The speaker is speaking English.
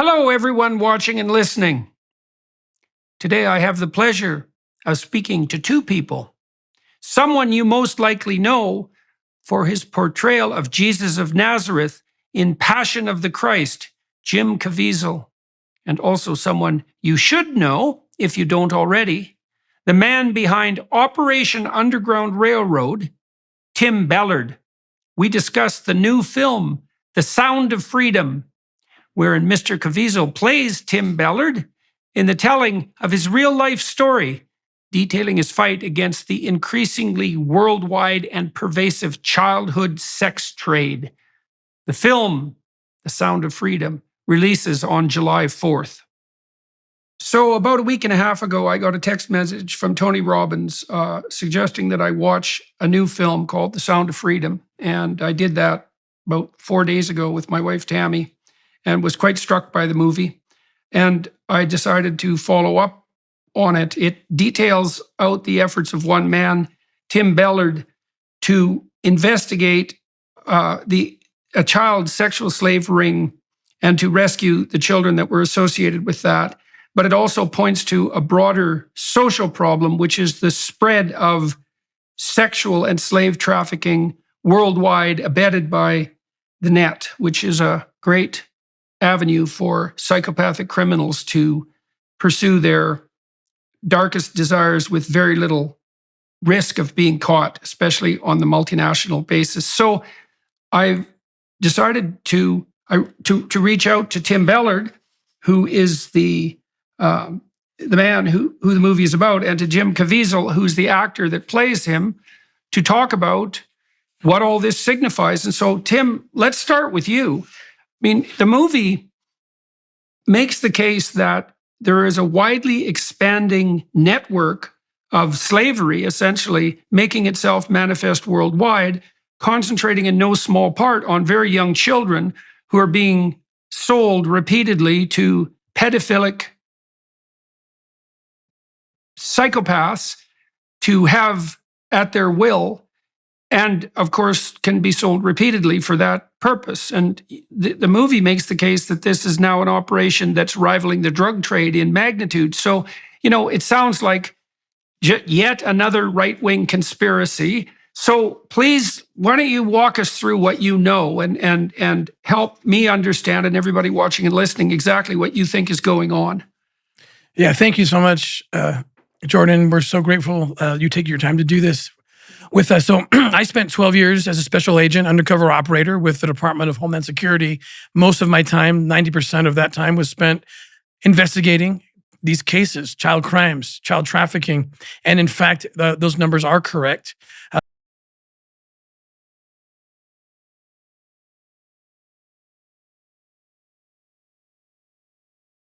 Hello, everyone watching and listening. Today I have the pleasure of speaking to two people. Someone you most likely know for his portrayal of Jesus of Nazareth in Passion of the Christ, Jim Caviezel, and also someone you should know, if you don't already, the man behind Operation Underground Railroad, Tim Ballard. We discuss the new film, The Sound of Freedom, wherein Mr. Caviezel plays Tim Ballard in the telling of his real-life story, detailing his fight against the increasingly worldwide and pervasive childhood sex trade. The film, The Sound of Freedom, releases on July 4th. So about a week and a half ago, I got a text message from Tony Robbins suggesting that I watch a new film called The Sound of Freedom. And I did that about 4 days ago with my wife, Tammy, and was quite struck by the movie. And I decided to follow up on it. It details out the efforts of one man, Tim Ballard, to investigate a child sexual slave ring and to rescue the children that were associated with that. But it also points to a broader social problem, which is the spread of sexual and slave trafficking worldwide, abetted by the net, which is a great avenue for psychopathic criminals to pursue their darkest desires with very little risk of being caught, especially on the multinational basis. So I've decided to reach out to Tim Ballard, who is the man who the movie is about, and to Jim Caviezel, who's the actor that plays him, to talk about what all this signifies. And so, Tim, let's start with you. I mean, the movie makes the case that there is a widely expanding network of slavery, essentially making itself manifest worldwide, concentrating in no small part on very young children who are being sold repeatedly to pedophilic psychopaths to have at their will, and of course can be sold repeatedly for that purpose. And the movie makes the case that this is now an operation that's rivaling the drug trade in magnitude. So, it sounds like yet another right-wing conspiracy. So please, why don't you walk us through what you know and help me understand, and everybody watching and listening, exactly what you think is going on. Yeah, thank you so much, Jordan. We're so grateful you take your time to do this with us. So I spent 12 years as a special agent, undercover operator with the Department of Homeland Security. Most of my time, 90% of that time, was spent investigating these cases, child crimes, child trafficking. And in fact, those numbers are correct.